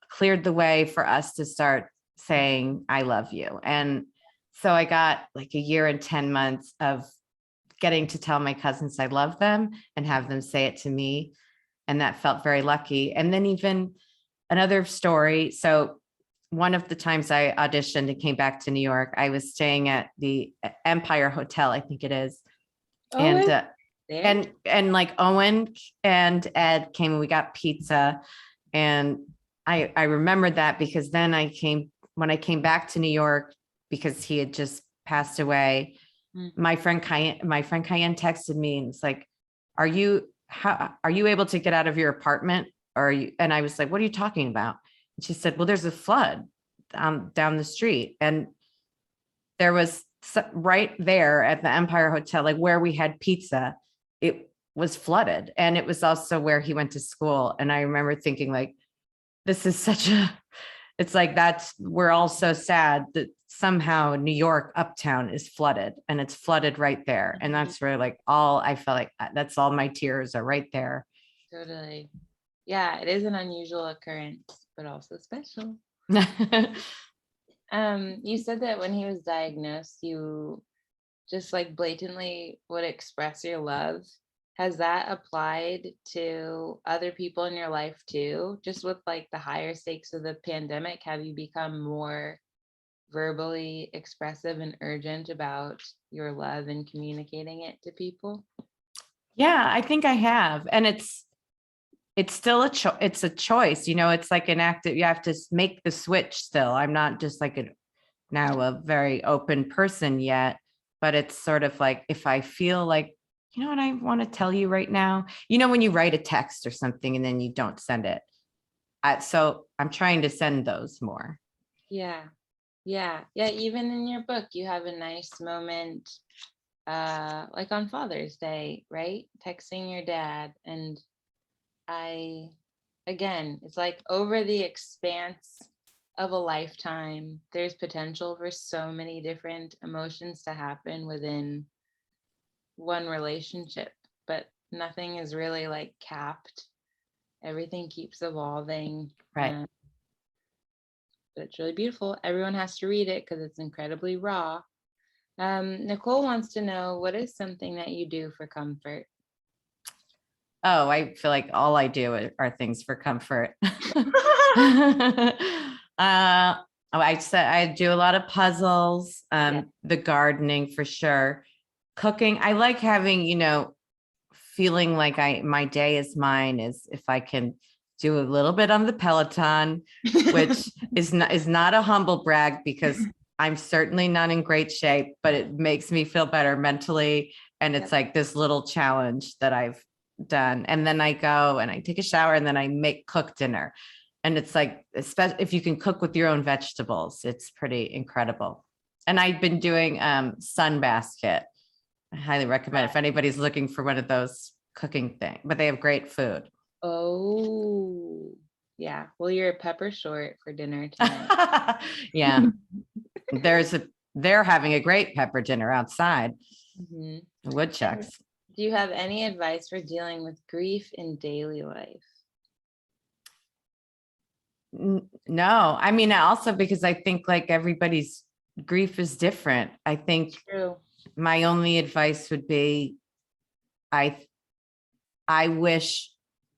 cleared the way for us to start saying, I love you. And so I got like a year and 10 months of getting to tell my cousins I love them and have them say it to me. And that felt very lucky. And then even another story. So one of the times I auditioned and came back to New York, I was staying at the Empire Hotel, I think it is. And like Owen and Ed came and we got pizza. And I remembered that because then when I came back to New York, because he had just passed away, my friend Cayenne texted me and it's like, are you able to get out of your apartment? And I was like, what are you talking about? And she said, well, there's a flood down the street. And there was right there at the Empire Hotel, like where we had pizza, it was flooded. And it was also where he went to school. And I remember thinking like, this is it's like, we're all so sad that somehow New York uptown is flooded and it's flooded right there. And that's where like I felt like that's all my tears are right there. Totally. Yeah, it is an unusual occurrence, but also special. You said that when he was diagnosed, you just like blatantly would express your love. Has that applied to other people in your life too? Just with like the higher stakes of the pandemic, have you become more verbally expressive and urgent about your love and communicating it to people? Yeah, I think I have. And it's still it's a choice, it's like an active, you have to make the switch still. I'm not just like now a very open person yet, but it's sort of like, if I feel like, you know what I want to tell you right now, when you write a text or something and then you don't send it. So I'm trying to send those more. Yeah. Even in your book, you have a nice moment, like on Father's Day, right? Texting your dad. And it's like over the expanse of a lifetime, there's potential for so many different emotions to happen within one relationship, but nothing is really like capped. Everything keeps evolving. Right. But it's really beautiful. Everyone has to read it because it's incredibly raw. Nicole wants to know, what is something that you do for comfort? Oh, I feel like all I do are things for comfort. I said I do a lot of puzzles, the gardening for sure. Cooking. I like having, feeling like my day is mine is if I can do a little bit on the Peloton, which is not a humble brag because I'm certainly not in great shape, but it makes me feel better mentally. And it's like this little challenge that I've done. And then I go and I take a shower and then I cook dinner. And it's like, especially if you can cook with your own vegetables, it's pretty incredible. And I've been doing Sunbasket. I highly recommend if anybody's looking for one of those cooking things, but they have great food. Oh, yeah. Well, you're a pepper short for dinner tonight. Yeah. They're having a great pepper dinner outside. The woodchucks. Do you have any advice for dealing with grief in daily life? No, I mean, also because I think like everybody's grief is different. I think True. my only advice would be, I wish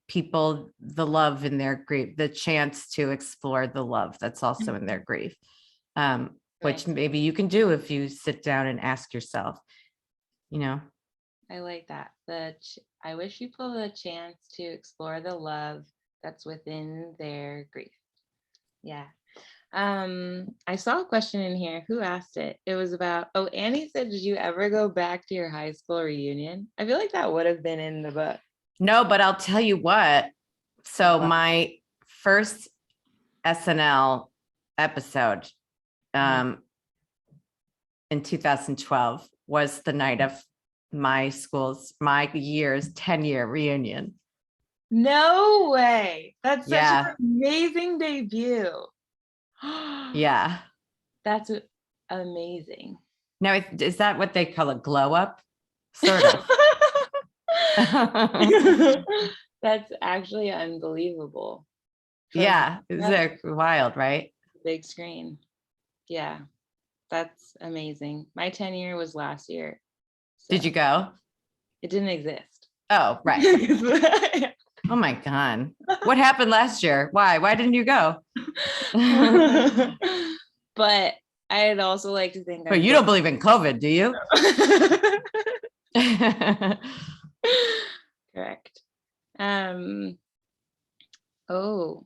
people the love in their grief, the chance to explore the love that's also in their grief. Which Right. maybe you can do if you sit down and ask yourself, you know. I like that. I wish people the chance to explore the love that's within their grief. Yeah. I saw a question in here. Who asked it? It was about, oh, Annie said, did you ever go back to your high school reunion? I feel like that would have been in the book. No, but I'll tell you what. So What? my first SNL episode in 2012 was the night of my year's 10-year reunion. No way. That's such Yeah. an amazing debut. Yeah. That's amazing. Now, is that what they call a glow up? Sort of. That's actually unbelievable. Yeah. It's wild, right? Big screen. Yeah. That's amazing. My 10-year was last year. Did you go? It didn't exist. Oh, right. Oh my God. What happened last year? Why didn't you go? But I'd also like to think. But you don't believe in COVID, do you? Correct. Oh,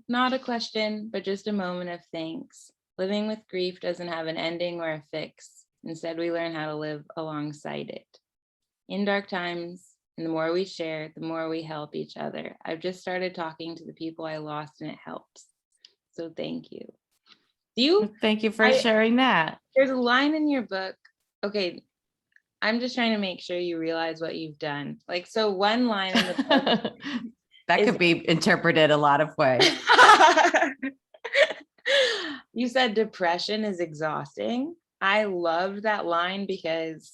not a question, but just a moment of thanks. Living with grief doesn't have an ending or a fix. Instead, we learn how to live alongside it. In dark times, and the more we share, the more we help each other. I've just started talking to the people I lost, and it helps. So thank you. Thank you for sharing that. There's a line in your book. Okay, I'm just trying to make sure you realize what you've done. Like, so one line in the book that could be interpreted a lot of ways. You said depression is exhausting. I loved that line because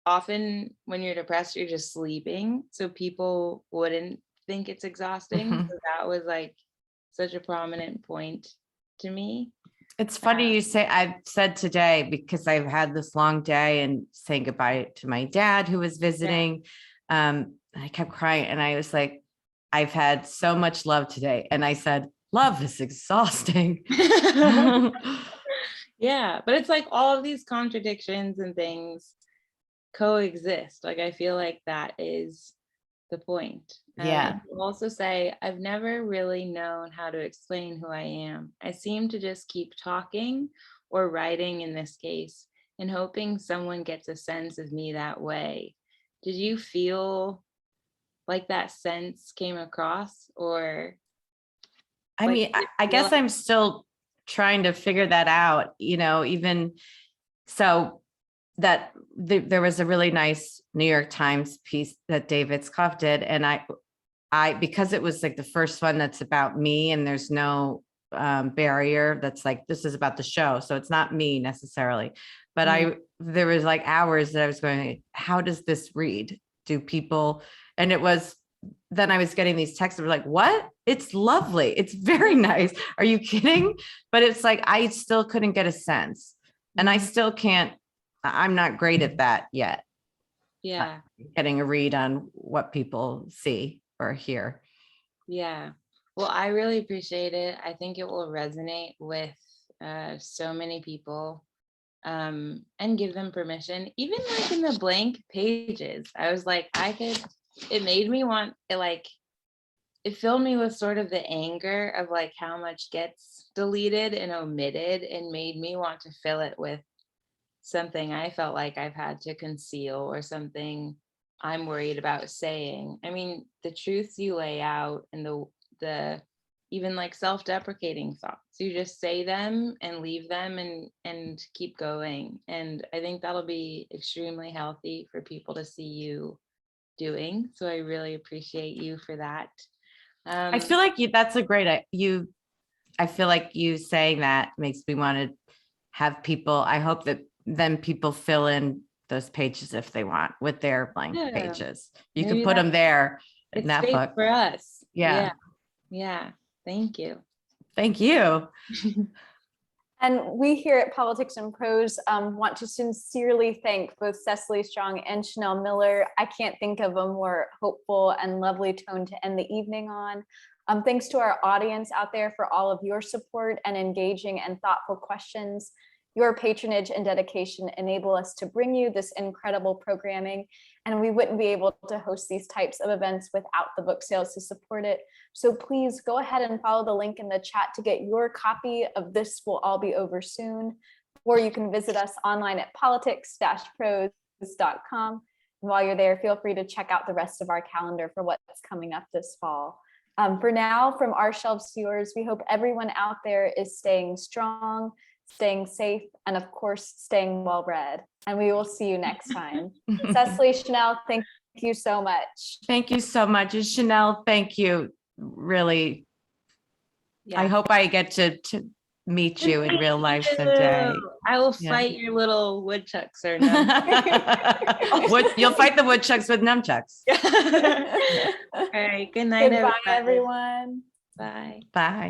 often when you're depressed, you're just sleeping. So people wouldn't think it's exhausting. So that was like such a prominent point to me. It's funny you say, I've said today, because I've had this long day and saying goodbye to my dad who was visiting. I kept crying and I was like, I've had so much love today. And I said, love is exhausting. Yeah, but it's like all of these contradictions and things coexist. Like, I feel like that is the point. Yeah. You also say, I've never really known how to explain who I am. I seem to just keep talking or writing in this case and hoping someone gets a sense of me that way. Did you feel like that sense came across, or? I mean, I guess I'm still trying to figure that out, even so that there was a really nice New York Times piece that David Skoff did. And I, because it was like the first one that's about me and there's no barrier, that's like, this is about the show. So it's not me necessarily, but there was like hours that I was going, how does this read? Do people, and then I was getting these texts that were like, what? It's lovely. It's very nice. Are you kidding? But it's like, I still couldn't get a sense and I still can't, I'm not great at that yet. Yeah. Getting a read on what people see or hear. Yeah. Well, I really appreciate it. I think it will resonate with so many people, and give them permission. Even like in the blank pages, I was like, it made me want it, like, it filled me with sort of the anger of like how much gets deleted and omitted, and made me want to fill it with something I felt like I've had to conceal or something I'm worried about saying. I mean, the truths you lay out and the even like self-deprecating thoughts, you just say them and leave them and keep going. And I think that'll be extremely healthy for people to see you doing. So I really appreciate you for that. I feel like that's a great, I feel like you saying that makes me want to have people, I hope that then people fill in those pages if they want with their blank pages. You can put them there in that book for us. Yeah. Thank you. Thank you. And we here at Politics and Prose want to sincerely thank both Cecily Strong and Chanel Miller. I can't think of a more hopeful and lovely tone to end the evening on. Thanks to our audience out there for all of your support and engaging and thoughtful questions. Your patronage and dedication enable us to bring you this incredible programming, and we wouldn't be able to host these types of events without the book sales to support it. So please go ahead and follow the link in the chat to get your copy of This Will All Be Over Soon, or you can visit us online at politics-prose.com. And while you're there, feel free to check out the rest of our calendar for what's coming up this fall. For now, from our shelves to yours, we hope everyone out there is staying strong, staying safe, and of course, staying well-read. And we will see you next time. Cecily, Chanel, thank you so much. Thank you so much. And Chanel, thank you. Really, Yeah. I hope I get to meet you in real life someday. I will Yeah. fight your little woodchucks or no. You'll fight the woodchucks with nunchucks. All right. Good night, Goodbye, everybody. everyone. Bye. Bye.